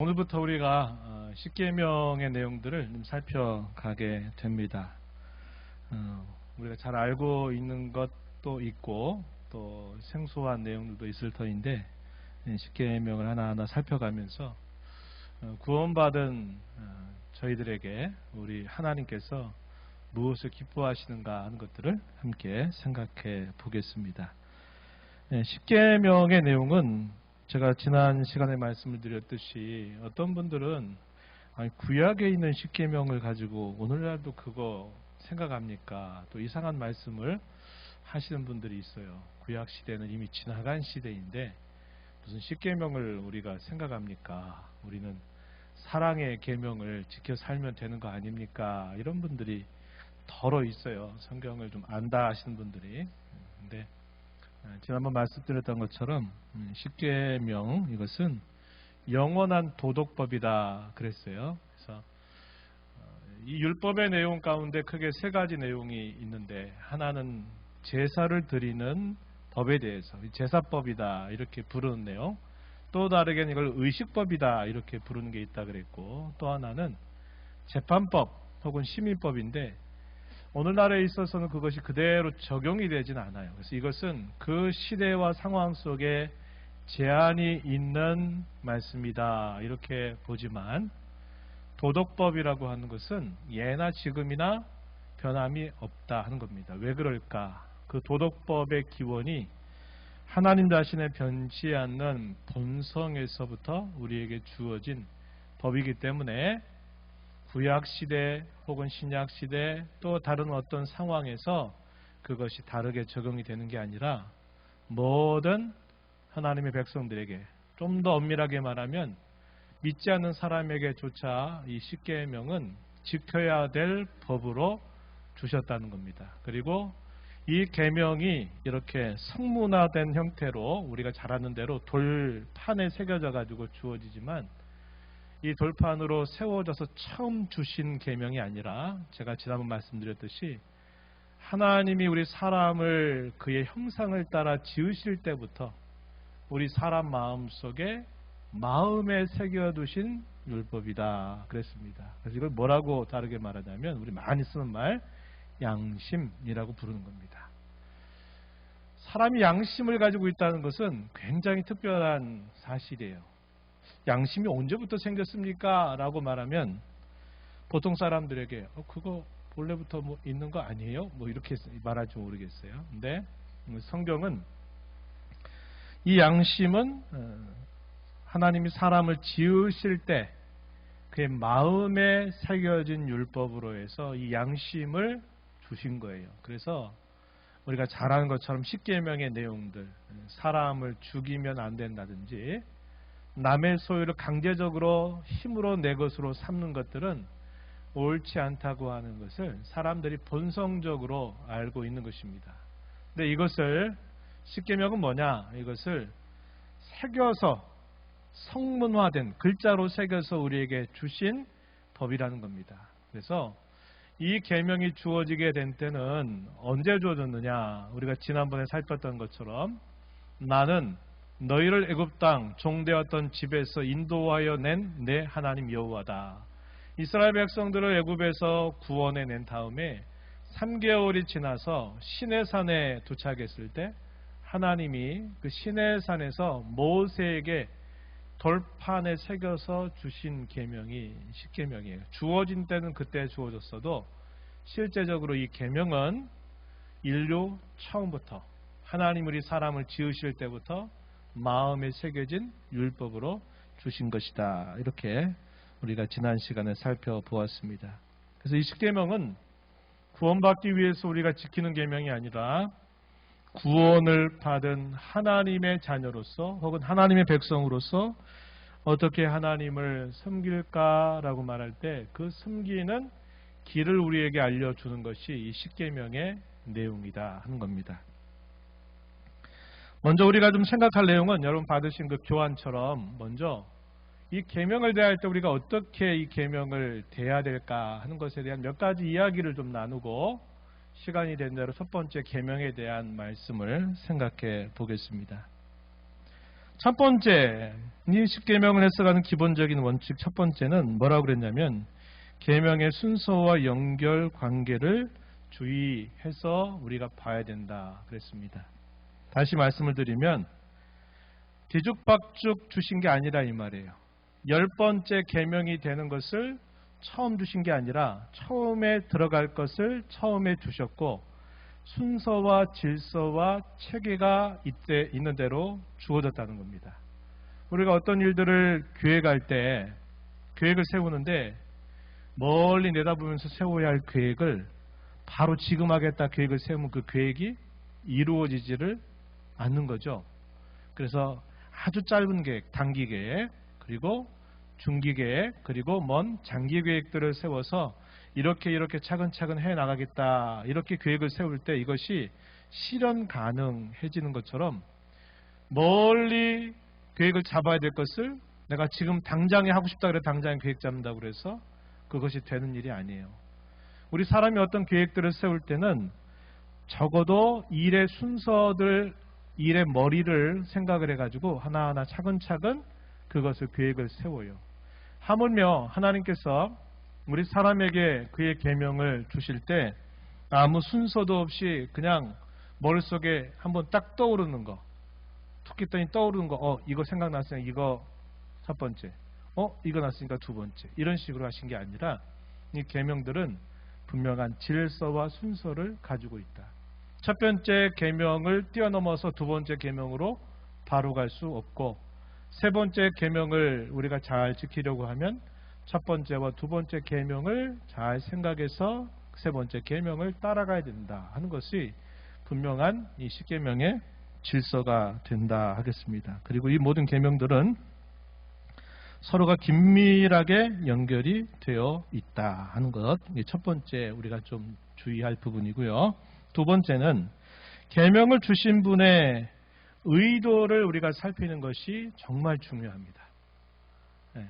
오늘부터 우리가 십계명의 내용들을 좀 살펴가게 됩니다. 우리가 잘 알고 있는 것도 있고 또 생소한 내용들도 있을 터인데 십계명을 하나하나 살펴가면서 구원받은 저희들에게 우리 하나님께서 무엇을 기뻐하시는가 하는 것들을 함께 생각해 보겠습니다. 십계명의 내용은 제가 지난 시간에 말씀을 드렸듯이 어떤 분들은 구약에 있는 십계명을 가지고 오늘날도 그거 생각합니까? 또 이상한 말씀을 하시는 분들이 있어요. 구약 시대는 이미 지나간 시대인데 무슨 십계명을 우리가 생각합니까? 우리는 사랑의 계명을 지켜 살면 되는 거 아닙니까? 이런 분들이 덜어 있어요. 성경을 좀 안다 하시는 분들이. 근데 지난번 말씀드렸던 것처럼 십계명 이것은 영원한 도덕법이다 그랬어요. 그래서 이 율법의 내용 가운데 크게 세 가지 내용이 있는데 하나는 제사를 드리는 법에 대해서 제사법이다 이렇게 부르는 내용, 또 다르게는 이걸 의식법이다 이렇게 부르는 게 있다 그랬고, 또 하나는 재판법 혹은 시민법인데 오늘날에 있어서는 그것이 그대로 적용이 되진 않아요. 그래서 이것은 그 시대와 상황 속에 제한이 있는 말씀이다 이렇게 보지만, 도덕법이라고 하는 것은 예나 지금이나 변함이 없다 하는 겁니다. 왜 그럴까? 그 도덕법의 기원이 하나님 자신의 변치 않는 본성에서부터 우리에게 주어진 법이기 때문에 구약시대 혹은 신약시대 또 다른 어떤 상황에서 그것이 다르게 적용이 되는 게 아니라 모든 하나님의 백성들에게, 좀 더 엄밀하게 말하면 믿지 않는 사람에게조차 이 십계명은 지켜야 될 법으로 주셨다는 겁니다. 그리고 이 계명이 이렇게 성문화된 형태로 우리가 잘 아는 대로 돌판에 새겨져 가지고 주어지지만, 이 돌판으로 세워져서 처음 주신 계명이 아니라 제가 지난번 말씀드렸듯이 하나님이 우리 사람을 그의 형상을 따라 지으실 때부터 우리 사람 마음속에 마음에 새겨두신 율법이다 그랬습니다. 그래서 이걸 뭐라고 다르게 말하냐면 우리 많이 쓰는 말 양심이라고 부르는 겁니다. 사람이 양심을 가지고 있다는 것은 굉장히 특별한 사실이에요. 양심이 언제부터 생겼습니까? 라고 말하면 보통 사람들에게 그거 본래부터 뭐 있는 거 아니에요? 뭐 이렇게 말할지 모르겠어요. 근데 성경은 이 양심은 하나님이 사람을 지으실 때 그의 마음에 새겨진 율법으로 해서 이 양심을 주신 거예요. 그래서 우리가 잘 아는 것처럼 십계명의 내용들, 사람을 죽이면 안 된다든지 남의 소유를 강제적으로 힘으로 내 것으로 삼는 것들은 옳지 않다고 하는 것을 사람들이 본성적으로 알고 있는 것입니다. 근데 이것을 십계명은 뭐냐? 이것을 새겨서 성문화된 글자로 새겨서 우리에게 주신 법이라는 겁니다. 그래서 이 계명이 주어지게 된 때는 언제 주어졌느냐? 우리가 지난번에 살폈던 것처럼 나는 너희를 애굽 땅 종되었던 집에서 인도하여 낸 내 하나님 여호와다. 이스라엘 백성들을 애굽에서 구원해 낸 다음에 3개월이 지나서 시내산에 도착했을 때 하나님이 그 시내산에서 모세에게 돌판에 새겨서 주신 계명이 십계명이에요. 주어진 때는 그때 주어졌어도 실제적으로 이 계명은 인류 처음부터 하나님 우리 사람을 지으실 때부터 마음에 새겨진 율법으로 주신 것이다. 이렇게 우리가 지난 시간에 살펴보았습니다. 그래서 이 십계명은 구원받기 위해서 우리가 지키는 계명이 아니라 구원을 받은 하나님의 자녀로서 혹은 하나님의 백성으로서 어떻게 하나님을 섬길까라고 말할 때 그 섬기는 길을 우리에게 알려주는 것이 이 십계명의 내용이다 하는 겁니다. 먼저 우리가 좀 생각할 내용은 여러분 받으신 그 교환처럼 먼저 이 계명을 대할 때 우리가 어떻게 이 계명을 대해야 될까 하는 것에 대한 몇 가지 이야기를 좀 나누고 시간이 된 대로 첫 번째 계명에 대한 말씀을 생각해 보겠습니다. 첫 번째, 이 십계명을 해석하는 기본적인 원칙 첫 번째는 뭐라고 그랬냐면 계명의 순서와 연결 관계를 주의해서 우리가 봐야 된다 그랬습니다. 다시 말씀을 드리면 뒤죽박죽 주신 게 아니라 이 말이에요. 10번째 계명이 되는 것을 처음 주신 게 아니라 처음에 들어갈 것을 처음에 주셨고 순서와 질서와 체계가 이때 있는 대로 주어졌다는 겁니다. 우리가 어떤 일들을 계획할 때 계획을 세우는데 멀리 내다보면서 세워야 할 계획을 바로 지금 하겠다 계획을 세우면 그 계획이 이루어지지를 않는 거죠. 그래서 아주 짧은 계획, 단기 계획, 그리고 중기 계획, 그리고 먼 장기 계획들을 세워서 이렇게 차근차근 해나가겠다 이렇게 계획을 세울 때 이것이 실현 가능해지는 것처럼 멀리 계획을 잡아야 될 것을 내가 지금 당장에 하고 싶다 그래 당장에 계획 잡는다고 그래서 그것이 되는 일이 아니에요. 우리 사람이 어떤 계획들을 세울 때는 적어도 일의 순서들, 일의 머리를 생각을 해가지고 하나하나 차근차근 그것을 계획을 세워요. 하물며 하나님께서 우리 사람에게 그의 계명을 주실 때 아무 순서도 없이 그냥 머릿속에 한번 딱 떠오르는 거, 툭 했더니 떠오르는 거, 이거 생각났으니까 이거 첫 번째, 이거 났으니까 두 번째, 이런 식으로 하신 게 아니라 이 계명들은 분명한 질서와 순서를 가지고 있다. 첫 번째 계명을 뛰어넘어서 두 번째 계명으로 바로 갈 수 없고 세 번째 계명을 우리가 잘 지키려고 하면 첫 번째와 두 번째 계명을 잘 생각해서 세 번째 계명을 따라가야 된다 하는 것이 분명한 이 십계명의 질서가 된다 하겠습니다. 그리고 이 모든 계명들은 서로가 긴밀하게 연결이 되어 있다 하는 것, 이게 첫 번째 우리가 좀 주의할 부분이고요. 두 번째는 계명을 주신 분의 의도를 우리가 살피는 것이 정말 중요합니다. 네.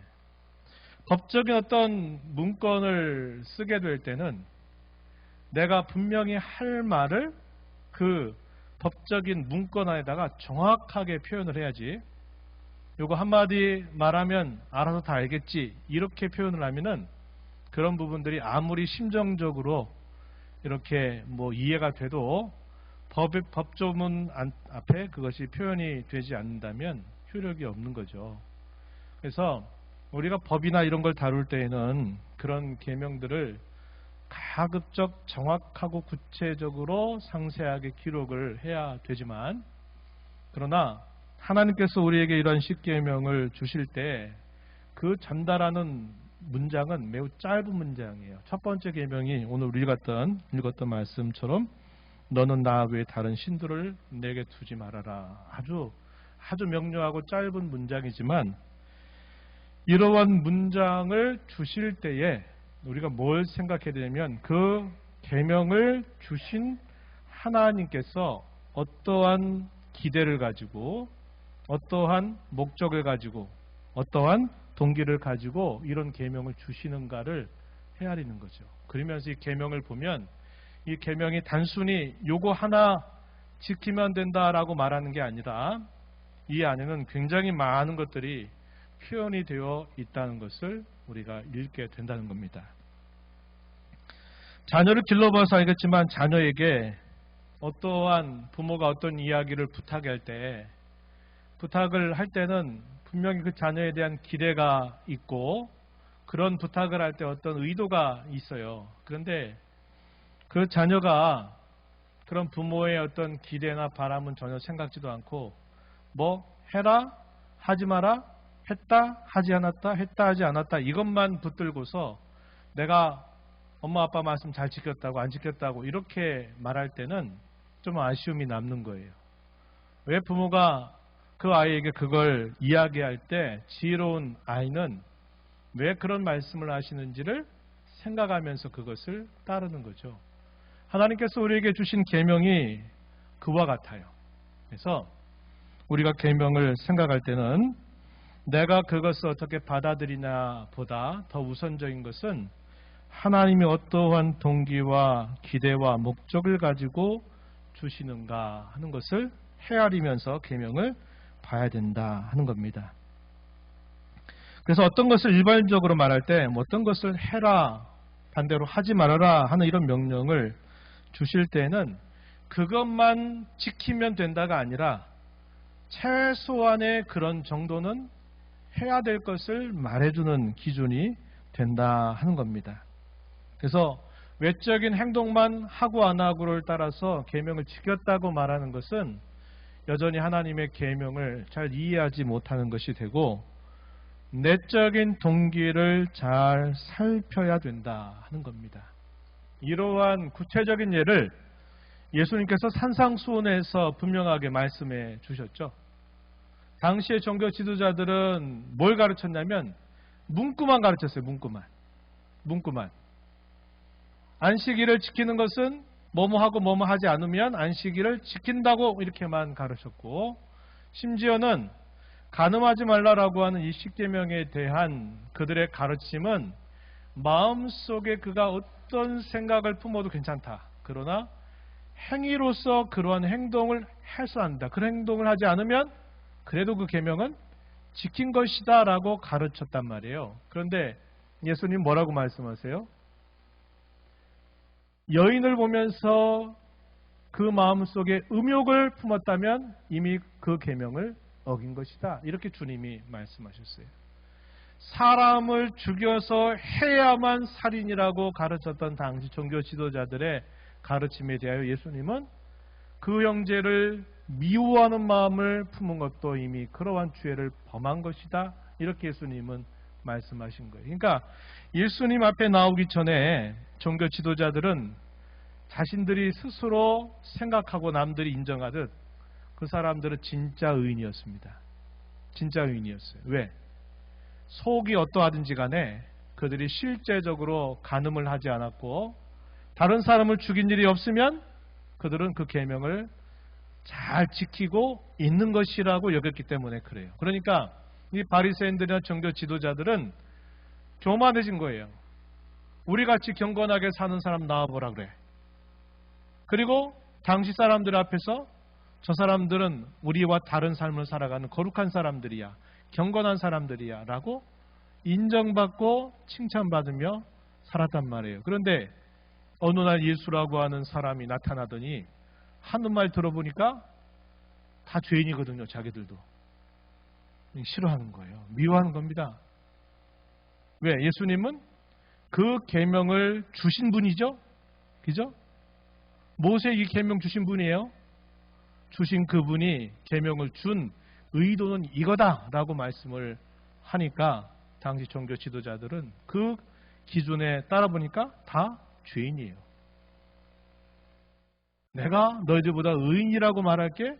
법적인 어떤 문건을 쓰게 될 때는 내가 분명히 할 말을 그 법적인 문건 안에다가 정확하게 표현을 해야지 요거 한마디 말하면 알아서 다 알겠지 이렇게 표현을 하면은 그런 부분들이 아무리 심정적으로 이렇게 이해가 돼도 법조문 앞에 그것이 표현이 되지 않는다면 효력이 없는 거죠. 그래서 우리가 법이나 이런 걸 다룰 때에는 그런 계명들을 가급적 정확하고 구체적으로 상세하게 기록을 해야 되지만 그러나 하나님께서 우리에게 이러한 십계명을 주실 때 그 전달하는 문장은 매우 짧은 문장이에요. 첫 번째 계명이 오늘 우리가 읽었던 말씀처럼 너는 나 외에 다른 신들을 내게 두지 말아라. 아주 명료하고 짧은 문장이지만 이러한 문장을 주실 때에 우리가 뭘 생각해야 되냐면 그 계명을 주신 하나님께서 어떠한 기대를 가지고 어떠한 목적을 가지고 어떠한 동기를 가지고 이런 계명을 주시는가를 헤아리는 거죠. 그러면서 이 계명을 보면 이 계명이 단순히 요거 하나 지키면 된다라고 말하는 게 아니라 이 안에는 굉장히 많은 것들이 표현이 되어 있다는 것을 우리가 읽게 된다는 겁니다. 자녀를 길러봐서 알겠지만 자녀에게 어떠한 부모가 어떤 이야기를 부탁할 때는 분명히 그 자녀에 대한 기대가 있고 그런 부탁을 할 때 어떤 의도가 있어요. 그런데 그 자녀가 그런 부모의 어떤 기대나 바람은 전혀 생각지도 않고 해라, 하지 마라, 했다, 하지 않았다, 했다, 하지 않았다 이것만 붙들고서 내가 엄마 아빠 말씀 잘 지켰다고 안 지켰다고 이렇게 말할 때는 좀 아쉬움이 남는 거예요. 왜 부모가 그 아이에게 그걸 이야기할 때 지혜로운 아이는 왜 그런 말씀을 하시는지를 생각하면서 그것을 따르는 거죠. 하나님께서 우리에게 주신 계명이 그와 같아요. 그래서 우리가 계명을 생각할 때는 내가 그것을 어떻게 받아들이나 보다 더 우선적인 것은 하나님이 어떠한 동기와 기대와 목적을 가지고 주시는가 하는 것을 헤아리면서 계명을 봐야 된다 하는 겁니다. 그래서 어떤 것을 일반적으로 말할 때 어떤 것을 해라, 반대로 하지 말아라 하는 이런 명령을 주실 때는 그것만 지키면 된다가 아니라 최소한의 그런 정도는 해야 될 것을 말해주는 기준이 된다 하는 겁니다. 그래서 외적인 행동만 하고 안 하고를 따라서 계명을 지켰다고 말하는 것은 여전히 하나님의 계명을 잘 이해하지 못하는 것이 되고 내적인 동기를 잘 살펴야 된다 하는 겁니다. 이러한 구체적인 예를 예수님께서 산상수훈에서 분명하게 말씀해 주셨죠. 당시의 종교 지도자들은 뭘 가르쳤냐면 문구만 가르쳤어요. 문구만. 안식일을 지키는 것은 뭐뭐 하고 뭐뭐 하지 않으면 안식일을 지킨다고 이렇게만 가르쳤고, 심지어는 간음하지 말라라고 하는 이 십계명에 대한 그들의 가르침은 마음속에 그가 어떤 생각을 품어도 괜찮다. 그러나 행위로서 그러한 행동을 해서 한다. 그런 행동을 하지 않으면 그래도 그 계명은 지킨 것이다 라고 가르쳤단 말이에요. 그런데 예수님 뭐라고 말씀하세요? 여인을 보면서 그 마음속에 음욕을 품었다면 이미 그 계명을 어긴 것이다. 이렇게 주님이 말씀하셨어요. 사람을 죽여서 해야만 살인이라고 가르쳤던 당시 종교 지도자들의 가르침에 대하여 예수님은 그 형제를 미워하는 마음을 품은 것도 이미 그러한 죄를 범한 것이다. 이렇게 예수님은 말씀하신 거예요. 그러니까 예수님 앞에 나오기 전에 종교 지도자들은 자신들이 스스로 생각하고 남들이 인정하듯 그 사람들은 진짜 의인이었습니다. 진짜 의인이었어요. 왜? 속이 어떠하든지 간에 그들이 실제적으로 간음을 하지 않았고 다른 사람을 죽인 일이 없으면 그들은 그 계명을 잘 지키고 있는 것이라고 여겼기 때문에 그래요. 그러니까 이 바리새인들이나 종교 지도자들은 교만해진 거예요. 우리같이 경건하게 사는 사람 나와보라 그래. 그리고 당시 사람들 앞에서 저 사람들은 우리와 다른 삶을 살아가는 거룩한 사람들이야, 경건한 사람들이야 라고 인정받고 칭찬받으며 살았단 말이에요. 그런데 어느 날 예수라고 하는 사람이 나타나더니 하는 말 들어보니까 다 죄인이거든요. 자기들도 싫어하는 거예요. 미워하는 겁니다. 왜? 예수님은 그 계명을 주신 분이죠. 그죠? 모세 이 계명 주신 분이에요. 주신 그분이 계명을 준 의도는 이거다라고 말씀을 하니까 당시 종교 지도자들은 그 기준에 따라 보니까 다 죄인이에요. 내가 너희들보다 의인이라고 말할 게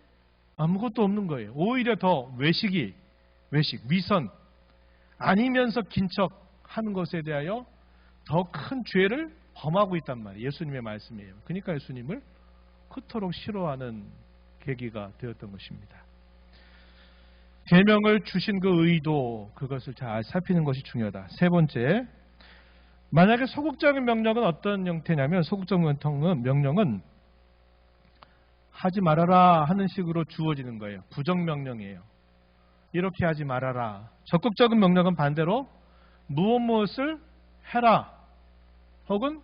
아무것도 없는 거예요. 오히려 더 외식, 위선, 아니면서 긴척하는 것에 대하여 더 큰 죄를 범하고 있단 말이에요. 예수님의 말씀이에요. 그러니까 예수님을 그토록 싫어하는 계기가 되었던 것입니다. 계명을 주신 그 의도, 그것을 잘 살피는 것이 중요하다. 세 번째, 만약에 소극적인 명령은 어떤 형태냐면 소극적인 명령은 하지 말아라 하는 식으로 주어지는 거예요. 부정명령이에요. 이렇게 하지 말아라. 적극적인 명령은 반대로 무엇을 해라 혹은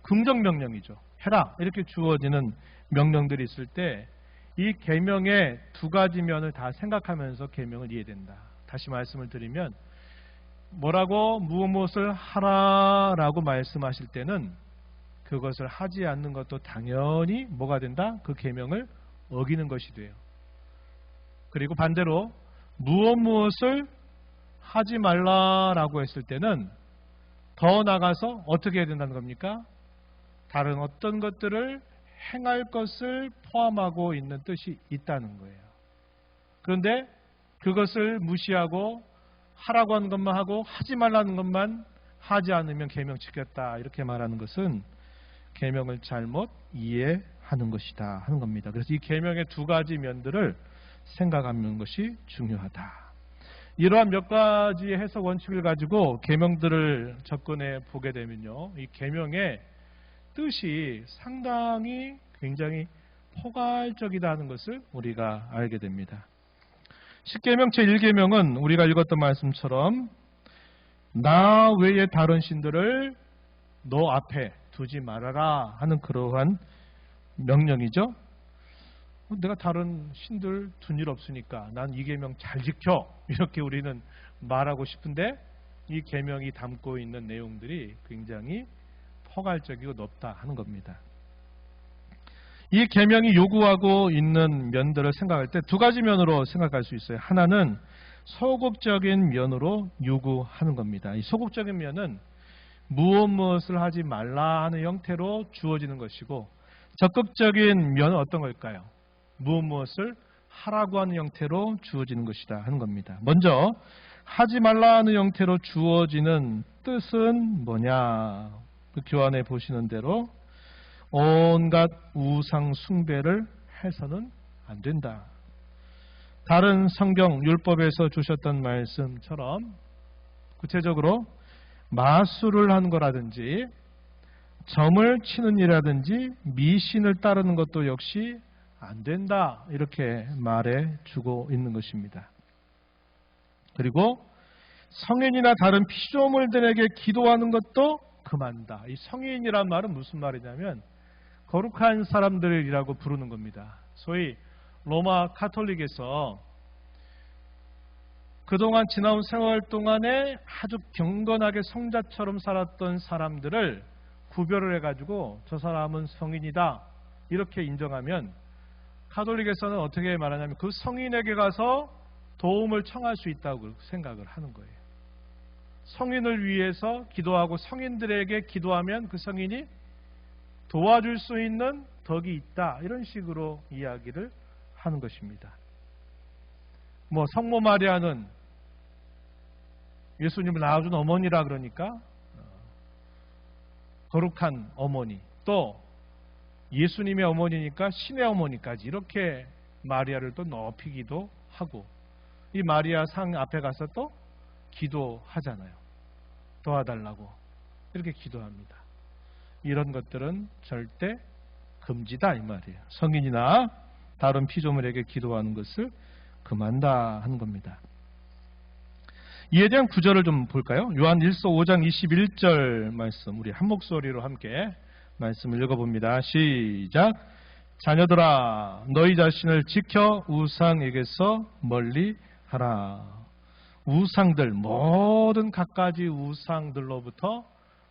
긍정명령이죠. 해라 이렇게 주어지는 명령들이 있을 때 이 계명의 두 가지 면을 다 생각하면서 계명을 이해된다. 다시 말씀을 드리면 뭐라고 무엇을 하라라고 말씀하실 때는 그것을 하지 않는 것도 당연히 뭐가 된다? 그 계명을 어기는 것이 돼요. 그리고 반대로 무엇을 하지 말라라고 했을 때는 더 나가서 어떻게 해야 된다는 겁니까? 다른 어떤 것들을 행할 것을 포함하고 있는 뜻이 있다는 거예요. 그런데 그것을 무시하고 하라고 하는 것만 하고 하지 말라는 것만 하지 않으면 계명 지켰다 이렇게 말하는 것은 계명을 잘못 이해하는 것이다 하는 겁니다. 그래서 이 계명의 두 가지 면들을 생각하는 것이 중요하다. 이러한 몇 가지의 해석 원칙을 가지고 계명들을 접근해 보게 되면요, 이 계명의 뜻이 상당히 굉장히 포괄적이다는 것을 우리가 알게 됩니다. 십계명 제1계명은 우리가 읽었던 말씀처럼 나 외에 다른 신들을 너 앞에 두지 말아라 하는 그러한 명령이죠. 내가 다른 신들 둔 일 없으니까 난 이 계명 잘 지켜, 이렇게 우리는 말하고 싶은데 이 계명이 담고 있는 내용들이 굉장히 포괄적이고 높다 하는 겁니다. 이 계명이 요구하고 있는 면들을 생각할 때 두 가지 면으로 생각할 수 있어요. 하나는 소극적인 면으로 요구하는 겁니다. 이 소극적인 면은 무엇을 하지 말라 하는 형태로 주어지는 것이고, 적극적인 면은 어떤 걸까요? 무엇을 하라고 하는 형태로 주어지는 것이다 하는 겁니다. 먼저 하지 말라 하는 형태로 주어지는 뜻은 뭐냐? 그 교환에 보시는 대로 온갖 우상 숭배를 해서는 안 된다. 다른 성경 율법에서 주셨던 말씀처럼 구체적으로 마술을 하는 거라든지 점을 치는 일이라든지 미신을 따르는 것도 역시 안 된다, 이렇게 말해 주고 있는 것입니다. 그리고 성인이나 다른 피조물들에게 기도하는 것도 금한다. 이 성인이란 말은 무슨 말이냐면 거룩한 사람들이라고 부르는 겁니다. 소위 로마 카톨릭에서 그동안 지나온 세월 동안에 아주 경건하게 성자처럼 살았던 사람들을 구별을 해가지고 저 사람은 성인이다, 이렇게 인정하면 카톨릭에서는 어떻게 말하냐면 그 성인에게 가서 도움을 청할 수 있다고 생각을 하는 거예요. 성인을 위해서 기도하고 성인들에게 기도하면 그 성인이 도와줄 수 있는 덕이 있다, 이런 식으로 이야기를 하는 것입니다. 성모 마리아는 예수님을 낳아준 어머니라 그러니까 거룩한 어머니, 또 예수님의 어머니니까 신의 어머니까지 이렇게 마리아를 또 높이기도 하고, 이 마리아 상 앞에 가서 또 기도하잖아요. 도와달라고 이렇게 기도합니다. 이런 것들은 절대 금지다, 이 말이에요. 성인이나 다른 피조물에게 기도하는 것을 금한다 하는 겁니다. 이에 대한 구절을 좀 볼까요? 요한 1서 5장 21절 말씀, 우리 한 목소리로 함께 말씀을 읽어봅니다. 시작. 자녀들아, 너희 자신을 지켜 우상에게서 멀리 하라. 우상들, 모든 갖가지 우상들로부터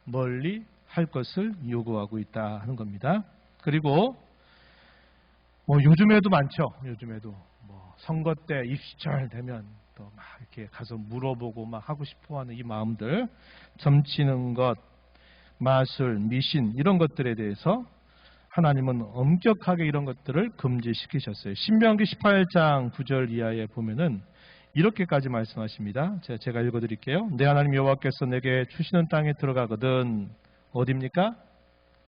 멀리 할 것을 요구하고 있다 하는 겁니다. 그리고 요즘에도 많죠. 요즘에도 선거 때 입시철 되면 또 막 이렇게 가서 물어보고 막 하고 싶어하는 이 마음들, 점치는 것, 마술, 미신, 이런 것들에 대해서 하나님은 엄격하게 이런 것들을 금지시키셨어요. 신명기 18장 9절 이하에 보면은 이렇게까지 말씀하십니다. 제가 읽어드릴게요. 내 하나님 여호와께서 내게 주시는 땅에 들어가거든, 어디입니까?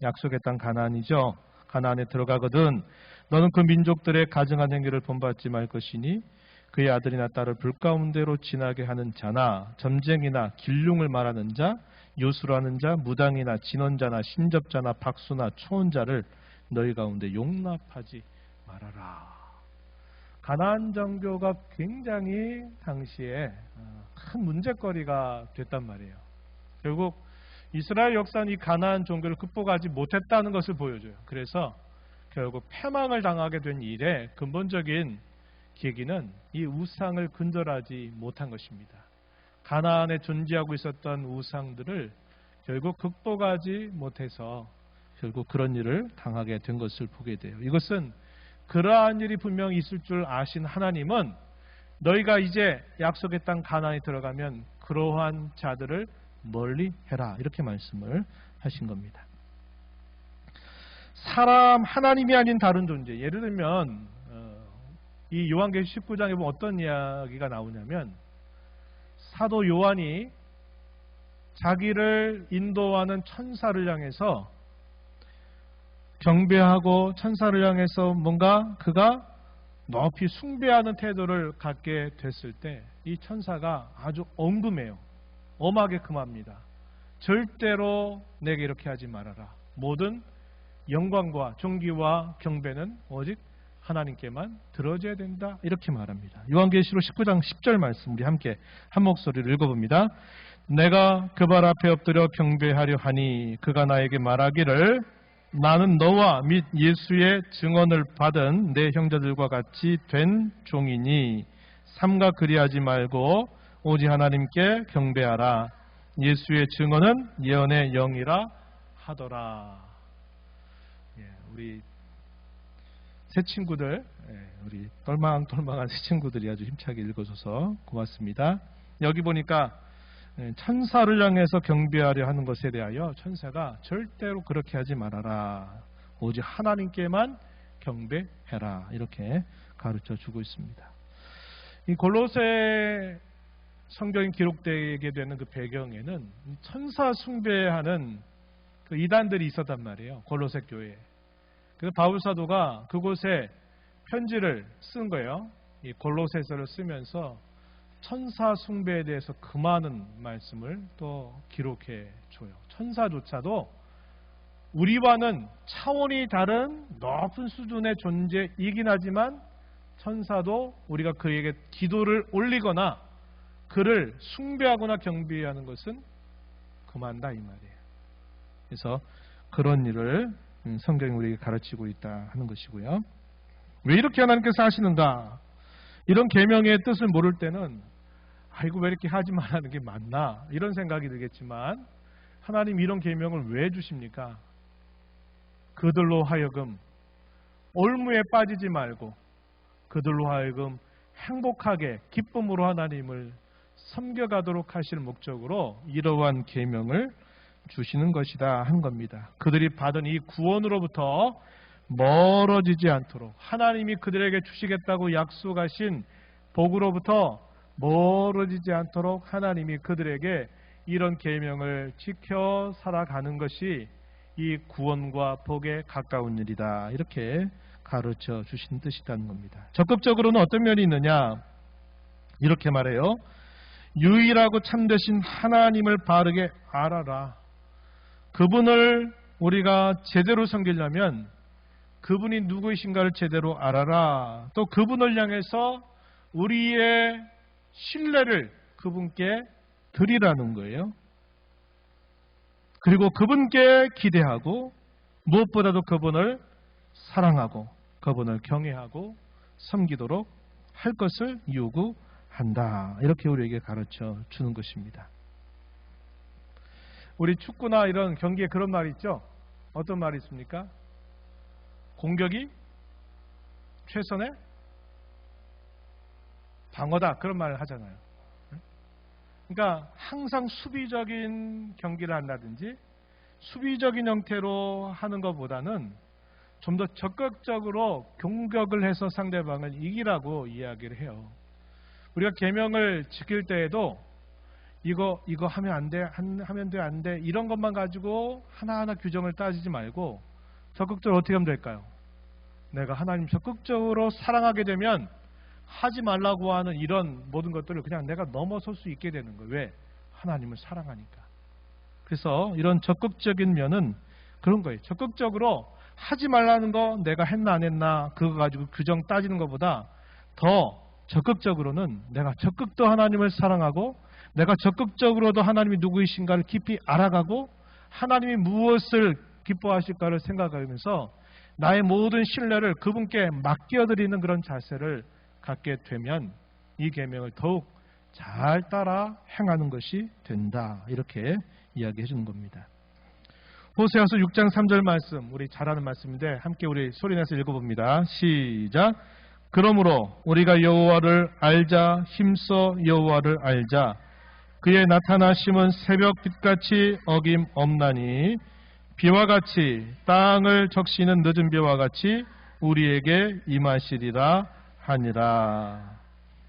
약속의 땅 가나안이죠. 가나안에 들어가거든 너는 그 민족들의 가증한 행위를 본받지 말 것이니 그의 아들이나 딸을 불 가운데로 지나게 하는 자나 점쟁이나 길흉을 말하는 자, 요술하는 자, 무당이나 진언자나 신접자나 박수나 초혼자를 너희 가운데 용납하지 말아라. 가나안 정교가 굉장히 당시에 큰 문제거리가 됐단 말이에요. 결국 이스라엘 역사는 이 가나안 종교를 극복하지 못했다는 것을 보여줘요. 그래서 결국 패망을 당하게 된 일의 근본적인 계기는 이 우상을 근절하지 못한 것입니다. 가나안에 존재하고 있었던 우상들을 결국 극복하지 못해서 결국 그런 일을 당하게 된 것을 보게 돼요. 이것은 그러한 일이 분명히 있을 줄 아신 하나님은 너희가 이제 약속의 땅 가나안에 들어가면 그러한 자들을 멀리 해라, 이렇게 말씀을 하신 겁니다. 사람, 하나님이 아닌 다른 존재, 예를 들면 이 요한계시 19장에 보면 어떤 이야기가 나오냐면 사도 요한이 자기를 인도하는 천사를 향해서 경배하고 천사를 향해서 뭔가 그가 높이 숭배하는 태도를 갖게 됐을 때 이 천사가 아주 엉금해요. 엄하게 금합니다. 절대로 내게 이렇게 하지 말아라. 모든 영광과 존귀와 경배는 오직 하나님께만 들어줘야 된다. 이렇게 말합니다. 요한계시록 19장 10절 말씀 우리 함께 한 목소리를 읽어봅니다. 내가 그 발 앞에 엎드려 경배하려 하니 그가 나에게 말하기를 나는 너와 및 예수의 증언을 받은 내 형제들과 같이 된 종이니 삼가 그리하지 말고 오직 하나님께 경배하라. 예수의 증언은 예언의 영이라 하더라. 우리 새 친구들, 우리 똘망똘망한 새 친구들이 아주 힘차게 읽어줘서 고맙습니다. 여기 보니까 천사를 향해서 경배하려 하는 것에 대하여 천사가 절대로 그렇게 하지 말아라. 오직 하나님께만 경배해라. 이렇게 가르쳐 주고 있습니다. 이 골로새 성경이 기록되게 되는 그 배경에는 천사 숭배하는 그 이단들이 있었단 말이에요. 골로새 교회에. 그래서 바울 사도가 그곳에 편지를 쓴 거예요. 이 골로새서를 쓰면서 천사 숭배에 대해서 그 많은 말씀을 또 기록해 줘요. 천사조차도 우리와는 차원이 다른 높은 수준의 존재이긴 하지만 천사도 우리가 그에게 기도를 올리거나 그를 숭배하거나 경배하는 것은 그만다 이 말이에요. 그래서 그런 일을 성경이 우리에게 가르치고 있다 하는 것이고요. 왜 이렇게 하나님께서 하시는가? 이런 계명의 뜻을 모를 때는 아이고 왜 이렇게 하지 말라는 게 맞나? 이런 생각이 들겠지만 하나님 이런 계명을 왜 주십니까? 그들로 하여금 올무에 빠지지 말고 그들로 하여금 행복하게 기쁨으로 하나님을 섬겨가도록 하실 목적으로 이러한 계명을 주시는 것이다 한 겁니다. 그들이 받은 이 구원으로부터 멀어지지 않도록 하나님이 그들에게 주시겠다고 약속하신 복으로부터 멀어지지 않도록 하나님이 그들에게 이런 계명을 지켜 살아가는 것이 이 구원과 복에 가까운 일이다. 이렇게 가르쳐 주신 뜻이라는 겁니다. 적극적으로는 어떤 면이 있느냐? 이렇게 말해요. 유일하고 참되신 하나님을 바르게 알아라. 그분을 우리가 제대로 섬기려면 그분이 누구이신가를 제대로 알아라. 또 그분을 향해서 우리의 신뢰를 그분께 드리라는 거예요. 그리고 그분께 기대하고 무엇보다도 그분을 사랑하고 그분을 경외하고 섬기도록 할 것을 요구한다. 이렇게 우리에게 가르쳐 주는 것입니다. 우리 축구나 이런 경기에 그런 말이 있죠. 어떤 말이 있습니까? 공격이 최선의 방어다. 그런 말을 하잖아요. 그러니까 항상 수비적인 경기를 한다든지 수비적인 형태로 하는 것보다는 좀 더 적극적으로 공격을 해서 상대방을 이기라고 이야기를 해요. 우리가 계명을 지킬 때에도 이거 하면 안 돼, 하면 돼, 안 돼 이런 것만 가지고 하나하나 규정을 따지지 말고 적극적으로 어떻게 하면 될까요? 내가 하나님 적극적으로 사랑하게 되면 하지 말라고 하는 이런 모든 것들을 그냥 내가 넘어설 수 있게 되는 거예요. 왜? 하나님을 사랑하니까. 그래서 이런 적극적인 면은 그런 거예요. 적극적으로 하지 말라는 거 내가 했나 안 했나 그거 가지고 규정 따지는 것보다 더 적극적으로는 내가 적극도 하나님을 사랑하고 내가 적극적으로도 하나님이 누구이신가를 깊이 알아가고 하나님이 무엇을 기뻐하실까를 생각하면서 나의 모든 신뢰를 그분께 맡겨드리는 그런 자세를 갖게 되면 이 계명을 더욱 잘 따라 행하는 것이 된다. 이렇게 이야기해 주는 겁니다. 호세아서 6장 3절 말씀, 우리 잘 아는 말씀인데 함께 우리 소리내서 읽어봅니다. 시작. 그러므로 우리가 여호와를 알자. 힘써 여호와를 알자. 그의 나타나심은 새벽빛같이 어김없나니 비와 같이 땅을 적시는 늦은 비와 같이 우리에게 임하시리라 하니라.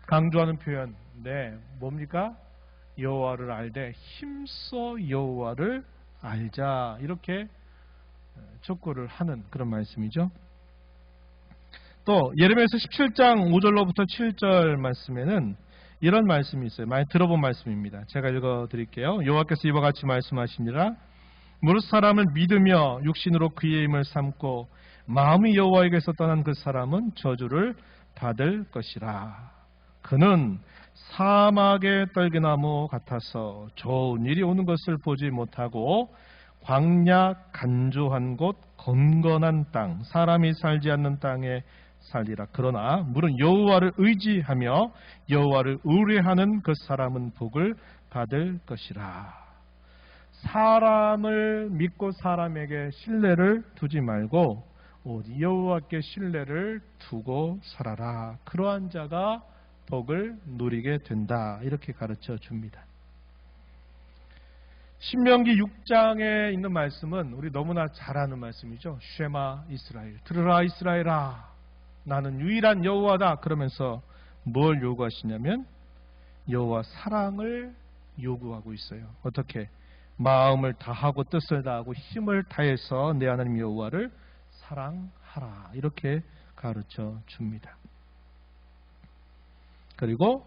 강조하는 표현, 네, 뭡니까? 여호와를 알되 힘써 여호와를 알자. 이렇게 촉구를 하는 그런 말씀이죠. 또 예레미야서 17장 5절로부터 7절 말씀에는 이런 말씀이 있어요. 많이 들어본 말씀입니다. 제가 읽어드릴게요. 여호와께서 이와 같이 말씀하시니라. 무릇 사람을 믿으며 육신으로 그의 힘을 삼고 마음이 여호와에게서 떠난 그 사람은 저주를 받을 것이라. 그는 사막의 떨기나무 같아서 좋은 일이 오는 것을 보지 못하고 광야 간조한 곳 건건한 땅 사람이 살지 않는 땅에 살리라. 그러나 물은 여호와를 의지하며 여호와를 의뢰하는 그 사람은 복을 받을 것이라. 사람을 믿고 사람에게 신뢰를 두지 말고 오직 여호와께 신뢰를 두고 살아라. 그러한 자가 복을 누리게 된다. 이렇게 가르쳐 줍니다. 신명기 6장에 있는 말씀은 우리 너무나 잘 아는 말씀이죠. 쉐마 이스라엘, 들으라 이스라엘아, 나는 유일한 여호와다. 그러면서 뭘 요구하시냐면 여호와 사랑을 요구하고 있어요. 어떻게? 마음을 다하고 뜻을 다하고 힘을 다해서 내 하나님 여호와를 사랑하라. 이렇게 가르쳐 줍니다. 그리고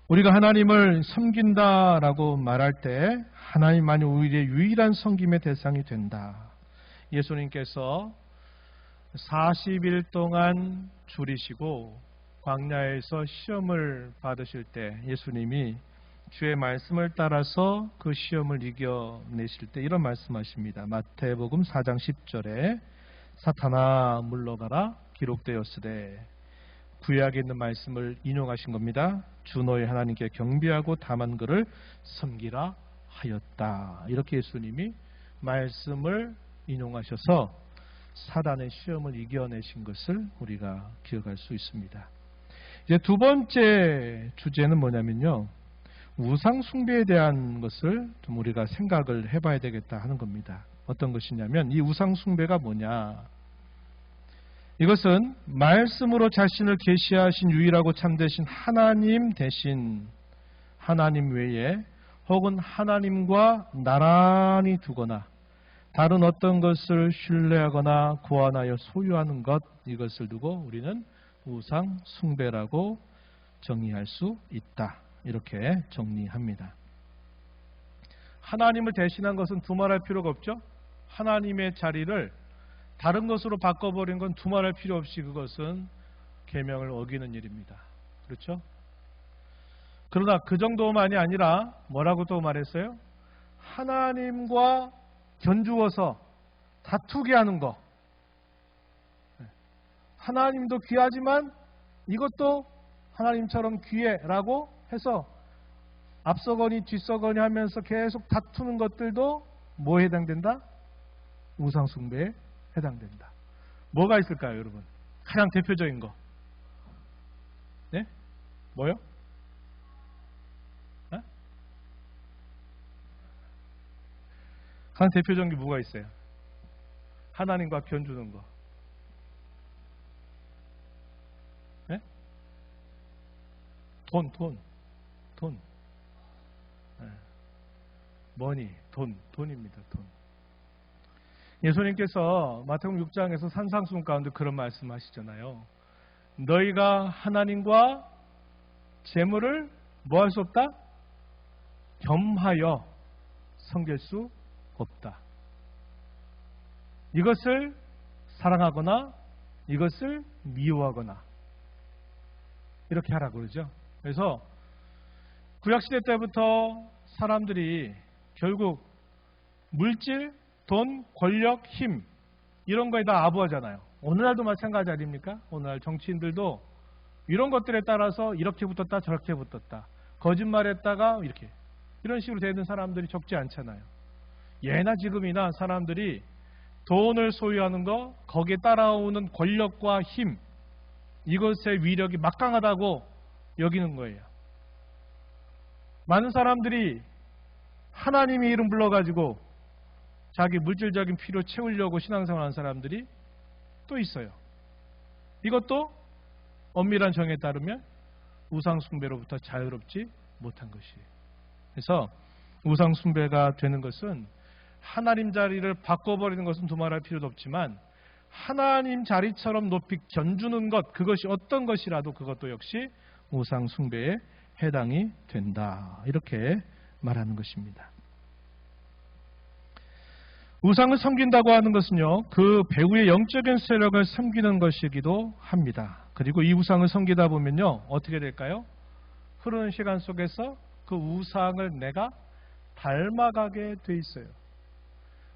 우리가 하나님을 섬긴다라고 말할 때 하나님만이 우리의 유일한 섬김의 대상이 된다. 예수님께서 40일 동안 줄이시고 광야에서 시험을 받으실 때 예수님이 주의 말씀을 따라서 그 시험을 이겨내실 때 이런 말씀하십니다. 마태복음 4장 10절에 사탄아 물러가라 기록되었으되, 구약에 있는 말씀을 인용하신 겁니다. 주 너의 하나님께 경배하고 다만 그를 섬기라 하였다. 이렇게 예수님이 말씀을 인용하셔서 사단의 시험을 이겨내신 것을 우리가 기억할 수 있습니다. 이제 두 번째 주제는 뭐냐면요, 우상 숭배에 대한 것을 좀 우리가 생각을 해봐야 되겠다 하는 겁니다. 어떤 것이냐면 이 우상 숭배가 뭐냐? 이것은 말씀으로 자신을 계시하신 유일하고 참되신 하나님 대신 하나님 외에 혹은 하나님과 나란히 두거나 다른 어떤 것을 신뢰하거나 고안하여 소유하는 것, 이것을 두고 우리는 우상 숭배라고 정의할 수 있다. 이렇게 정리합니다. 하나님을 대신한 것은 두말할 필요가 없죠. 하나님의 자리를 다른 것으로 바꿔버린 건 두말할 필요 없이 그것은 계명을 어기는 일입니다. 그렇죠? 그러나 그 정도만이 아니라 뭐라고 또 말했어요? 하나님과 견주어서 다투게 하는 거. 하나님도 귀하지만 이것도 하나님처럼 귀해라고 해서 앞서거니 뒤서거니 하면서 계속 다투는 것들도 뭐에 해당된다? 우상숭배에 해당된다. 뭐가 있을까요, 여러분? 가장 대표적인 거. 네? 뭐요? 네? 가장 대표적인 게 뭐가 있어요? 하나님과 견주는 거. 네? 돈. 네. 머니, 돈입니다, 돈. 예수님께서 마태복음 6장에서 산상수훈 가운데 그런 말씀하시잖아요. 너희가 하나님과 재물을 뭐 할 수 없다? 겸하여 섬길 수 없다. 이것을 사랑하거나 이것을 미워하거나 이렇게 하라고 그러죠. 그래서 구약시대 때부터 사람들이 결국 물질, 돈, 권력, 힘 이런 거에 다 아부하잖아요. 오늘날도 마찬가지 아닙니까? 오늘날 정치인들도 이런 것들에 따라서 이렇게 붙었다 저렇게 붙었다, 거짓말했다가 이렇게 이런 식으로 되는 사람들이 적지 않잖아요. 예나 지금이나 사람들이 돈을 소유하는 거, 거기에 따라오는 권력과 힘, 이것의 위력이 막강하다고 여기는 거예요. 많은 사람들이 하나님의 이름 불러가지고 자기 물질적인 필요 채우려고 신앙생활하는 사람들이 또 있어요. 이것도 엄밀한 정에 따르면 우상숭배로부터 자유롭지 못한 것이에요. 그래서 우상숭배가 되는 것은 하나님 자리를 바꿔버리는 것은 두말할 필요도 없지만 하나님 자리처럼 높이 견주는 것, 그것이 어떤 것이라도 그것도 역시 우상숭배에 해당이 된다. 이렇게 말하는 것입니다. 우상을 섬긴다고 하는 것은요, 그 배후의 영적인 세력을 섬기는 것이기도 합니다. 그리고 이 우상을 섬기다 보면요, 어떻게 될까요? 흐르는 시간 속에서 그 우상을 내가 닮아가게 돼 있어요.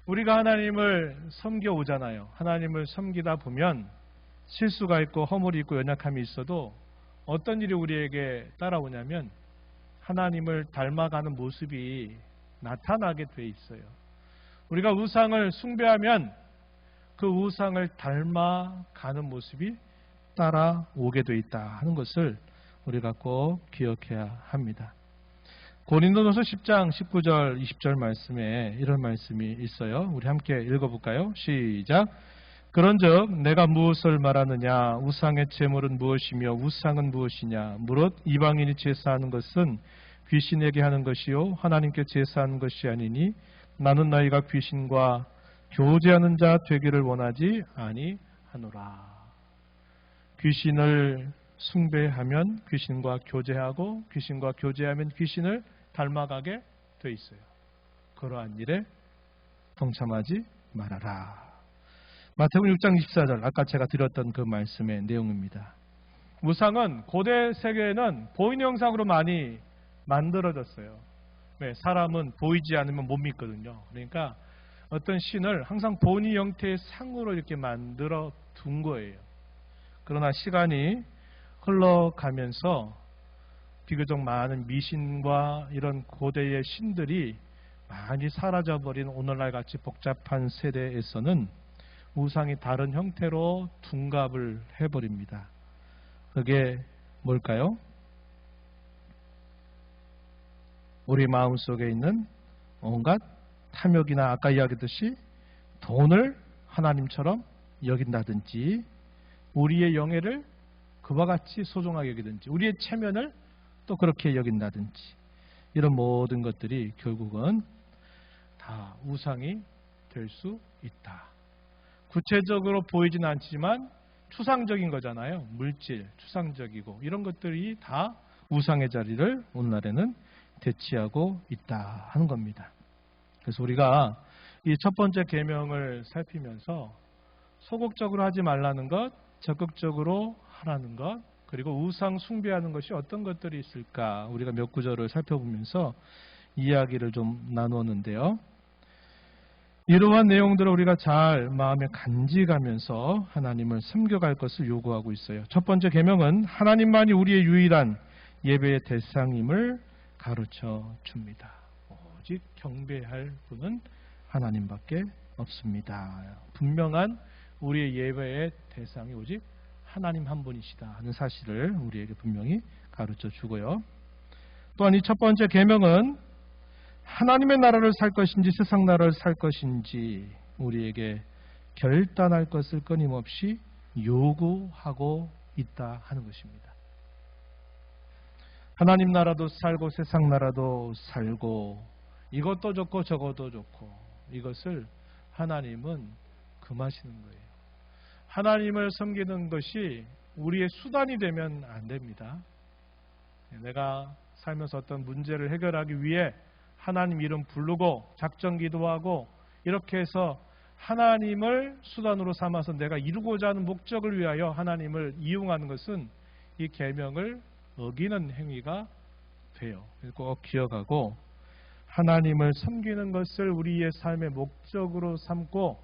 우리가 하나님을 섬겨 오잖아요. 하나님을 섬기다 보면 실수가 있고 허물이 있고 연약함이 있어도 어떤 일이 우리에게 따라오냐면 하나님을 닮아가는 모습이 나타나게 돼 있어요. 우리가 우상을 숭배하면 그 우상을 닮아가는 모습이 따라오게 돼 있다 하는 것을 우리가 꼭 기억해야 합니다. 고린도전서 10장 19절 20절 말씀에 이런 말씀이 있어요. 우리 함께 읽어볼까요? 시작. 그런즉 내가 무엇을 말하느냐? 우상의 제물은 무엇이며 우상은 무엇이냐? 무릇 이방인이 제사하는 것은 귀신에게 하는 것이요 하나님께 제사하는 것이 아니니 나는 너희가 귀신과 교제하는 자 되기를 원하지 아니하노라. 귀신을 숭배하면 귀신과 교제하고 귀신과 교제하면 귀신을 닮아가게 돼 있어요. 그러한 일에 동참하지 말아라. 마태복음 6장 24절 아까 제가 드렸던 그 말씀의 내용입니다. 우상은 고대 세계에는 보이는 형상으로 많이 만들어졌어요. 네, 사람은 보이지 않으면 못 믿거든요. 그러니까 어떤 신을 항상 본의 형태의 상으로 이렇게 만들어 둔 거예요. 그러나 시간이 흘러가면서 비교적 많은 미신과 이런 고대의 신들이 많이 사라져버린 오늘날 같이 복잡한 세대에서는 우상이 다른 형태로 둔갑을 해버립니다. 그게 뭘까요? 우리 마음속에 있는 온갖 탐욕이나 아까 이야기했듯이 돈을 하나님처럼 여긴다든지 우리의 영예를 그와 같이 소중하게 여기든지 우리의 체면을 또 그렇게 여긴다든지 이런 모든 것들이 결국은 다 우상이 될 수 있다. 구체적으로 보이지는 않지만 추상적인 거잖아요. 물질, 추상적이고 이런 것들이 다 우상의 자리를 오늘날에는 대치하고 있다 하는 겁니다. 그래서 우리가 이 첫 번째 계명을 살피면서 소극적으로 하지 말라는 것, 적극적으로 하라는 것, 그리고 우상 숭배하는 것이 어떤 것들이 있을까 우리가 몇 구절을 살펴보면서 이야기를 좀 나누었는데요. 이러한 내용들을 우리가 잘 마음에 간직하면서 하나님을 섬겨갈 것을 요구하고 있어요. 첫 번째 계명은 하나님만이 우리의 유일한 예배의 대상임을 가르쳐 줍니다. 오직 경배할 분은 하나님밖에 없습니다. 분명한 우리의 예배의 대상이 오직 하나님 한 분이시다 하는 사실을 우리에게 분명히 가르쳐 주고요. 또한 이 첫 번째 계명은 하나님의 나라를 살 것인지 세상 나라를 살 것인지 우리에게 결단할 것을 끊임없이 요구하고 있다 하는 것입니다. 하나님 나라도 살고 세상 나라도 살고 이것도 좋고 저것도 좋고 이것을 하나님은 금하시는 거예요. 하나님을 섬기는 것이 우리의 수단이 되면 안 됩니다. 내가 살면서 어떤 문제를 해결하기 위해 하나님 이름 부르고 작정 기도하고 이렇게 해서 하나님을 수단으로 삼아서 내가 이루고자 하는 목적을 위하여 하나님을 이용하는 것은 이 계명을 어기는 행위가 돼요. 꼭 기억하고 하나님을 섬기는 것을 우리의 삶의 목적으로 삼고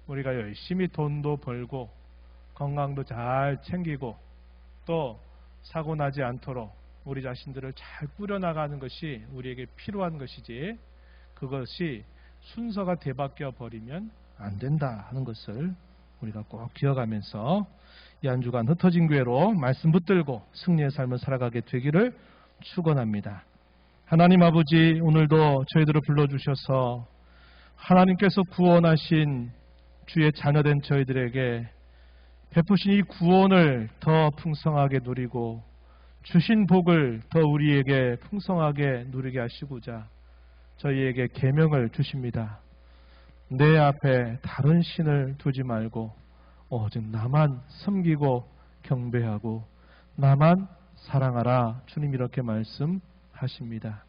우리가 열심히 돈도 벌고 건강도 잘 챙기고 또 사고 나지 않도록 우리 자신들을 잘 꾸려나가는 것이 우리에게 필요한 것이지 그것이 순서가 되바뀌어 버리면 안 된다 하는 것을 우리가 꼭 기억하면서 이 한 주간 흩어진 교회로 말씀 붙들고 승리의 삶을 살아가게 되기를 축원합니다. 하나님 아버지 오늘도 저희들을 불러주셔서 하나님께서 구원하신 주의 자녀된 저희들에게 베푸신 이 구원을 더 풍성하게 누리고 주신 복을 더 우리에게 풍성하게 누리게 하시고자 저희에게 계명을 주십니다. 내 앞에 다른 신을 두지 말고 오직 나만 섬기고 경배하고 나만 사랑하라 주님 이렇게 말씀하십니다.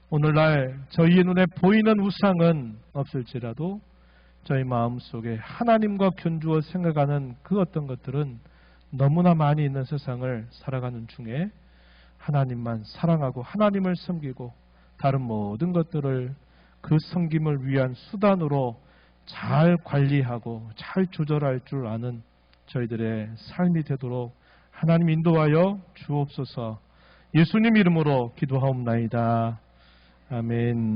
오늘날 저희의 눈에 보이는 우상은 없을지라도 저희 마음속에 하나님과 견주어 생각하는 그 어떤 것들은 너무나 많이 있는 세상을 살아가는 중에 하나님만 사랑하고 하나님을 섬기고 다른 모든 것들을 그 섬김을 위한 수단으로 잘 관리하고 잘 조절할 줄 아는 저희들의 삶이 되도록 하나님 인도하여 주옵소서. 예수님 이름으로 기도하옵나이다. 아멘.